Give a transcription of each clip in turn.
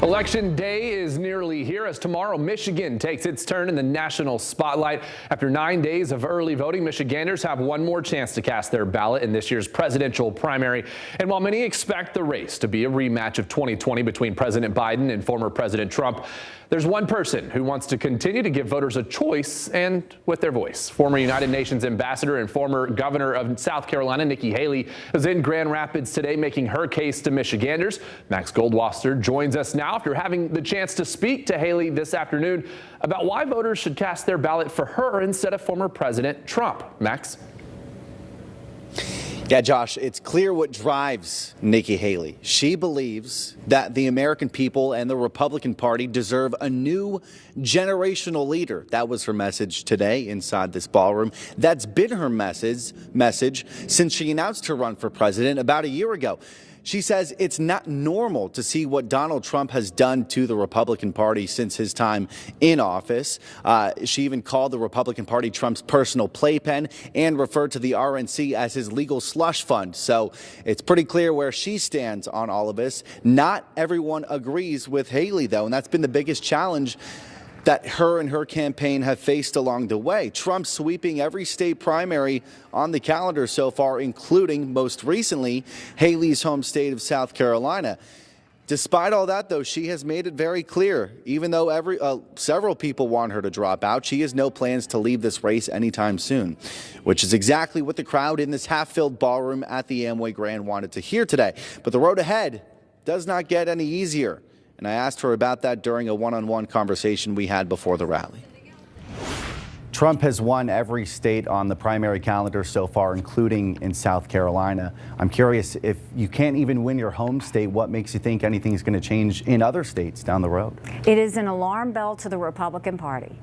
Election day is nearly here as tomorrow Michigan takes its turn in the national spotlight. After 9 days of early voting, Michiganders have one more chance to cast their ballot in this year's presidential primary. And while many expect the race to be a rematch of 2020 between President Biden and former President Trump, there's one person who wants to continue to give voters a choice, and with their voice. Former United Nations ambassador and former governor of South Carolina, Nikki Haley, is in Grand Rapids today making her case to Michiganders. Max Goldwasser joins us now after having the chance to speak to Haley this afternoon about why voters should cast their ballot for her instead of former President Trump. Max? Yeah, Josh, it's clear what drives Nikki Haley. She believes that the American people and the Republican Party deserve a new generational leader. That was her message today inside this ballroom. That's been her message since she announced her run for president about a year ago. She says it's not normal to see what Donald Trump has done to the Republican Party since his time in office. She even called the Republican Party Trump's personal playpen and referred to the RNC as his legal slush fund. So it's pretty clear where she stands on all of this. Not everyone agrees with Haley, though, and that's been the biggest challenge that her and her campaign have faced along the way. Trump sweeping every state primary on the calendar so far, including, most recently, Haley's home state of South Carolina. Despite all that, though, she has made it very clear, even though several people want her to drop out, she has no plans to leave this race anytime soon, which is exactly what the crowd in this half-filled ballroom at the Amway Grand wanted to hear today. But the road ahead does not get any easier. And I asked her about that during a one-on-one conversation we had before the rally. Trump has won every state on the primary calendar so far, including in South Carolina. I'm curious, if you can't even win your home state, what makes you think anything is going to change in other states down the road? It is an alarm bell to the Republican Party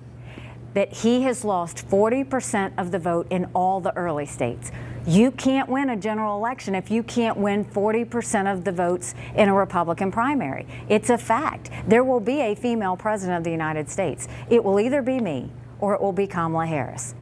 that he has lost 40% of the vote in all the early states. You can't win a general election if you can't win 40% of the votes in a Republican primary. It's a fact. There will be a female president of the United States. It will either be me or it will be Kamala Harris.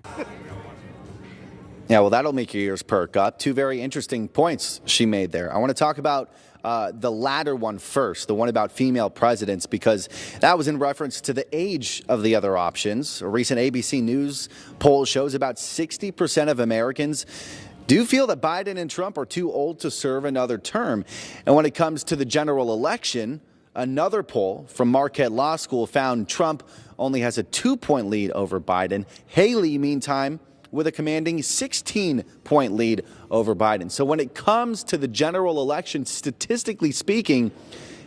Yeah, well, that'll make your ears perk up. Two very interesting points she made there. I want to talk about the latter one first, the one about female presidents, because that was in reference to the age of the other options. A recent ABC News poll shows about 60% of Americans do feel that Biden and Trump are too old to serve another term. And when it comes to the general election, another poll from Marquette Law School found Trump only has a 2-point lead over Biden. Haley, meantime, with a commanding 16-point lead over Biden. So when it comes to the general election, statistically speaking,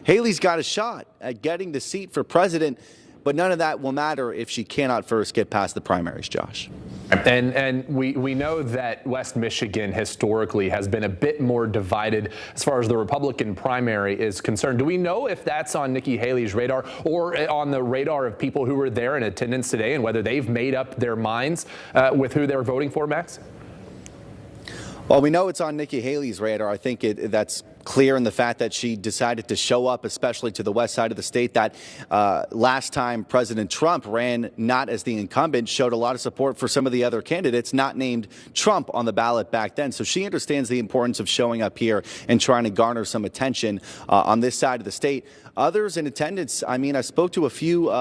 Haley's got a shot at getting the seat for president, but none of that will matter if she cannot first get past the primaries, Josh. And we know that West Michigan historically has been a bit more divided as far as the Republican primary is concerned. Do we know if that's on Nikki Haley's radar or on the radar of people who were there in attendance today and whether they've made up their minds with who they're voting for, Max? Well, we know it's on Nikki Haley's radar. I think that's clear in the fact that she decided to show up, especially to the west side of the state, that last time President Trump ran not as the incumbent, showed a lot of support for some of the other candidates not named Trump on the ballot back then. So she understands the importance of showing up here and trying to garner some attention on this side of the state. Others in attendance, I mean, I spoke to a few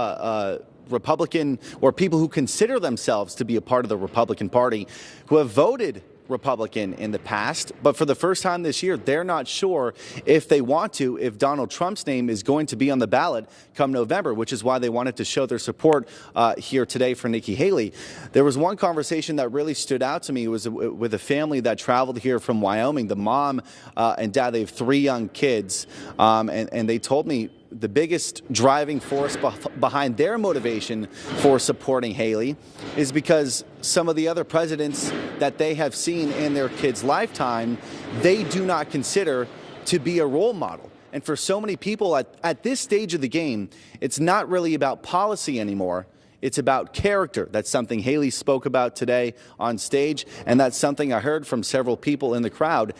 Republican or people who consider themselves to be a part of the Republican Party who have voted Republican in the past, but for the first time this year, they're not sure if they want to, if Donald Trump's name is going to be on the ballot come November, which is why they wanted to show their support here today for Nikki Haley. There was one conversation that really stood out to me. It was with a family that traveled here from Wyoming. The mom and dad, they have 3 young kids, and they told me the biggest driving force behind their motivation for supporting Haley is because some of the other presidents that they have seen in their kids' lifetime, they do not consider to be a role model. And for so many people at this stage of the game, it's not really about policy anymore. It's about character. That's something Haley spoke about today on stage, and that's something I heard from several people in the crowd.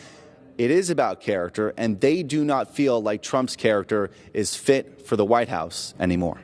It is about character, and they do not feel like Trump's character is fit for the White House anymore.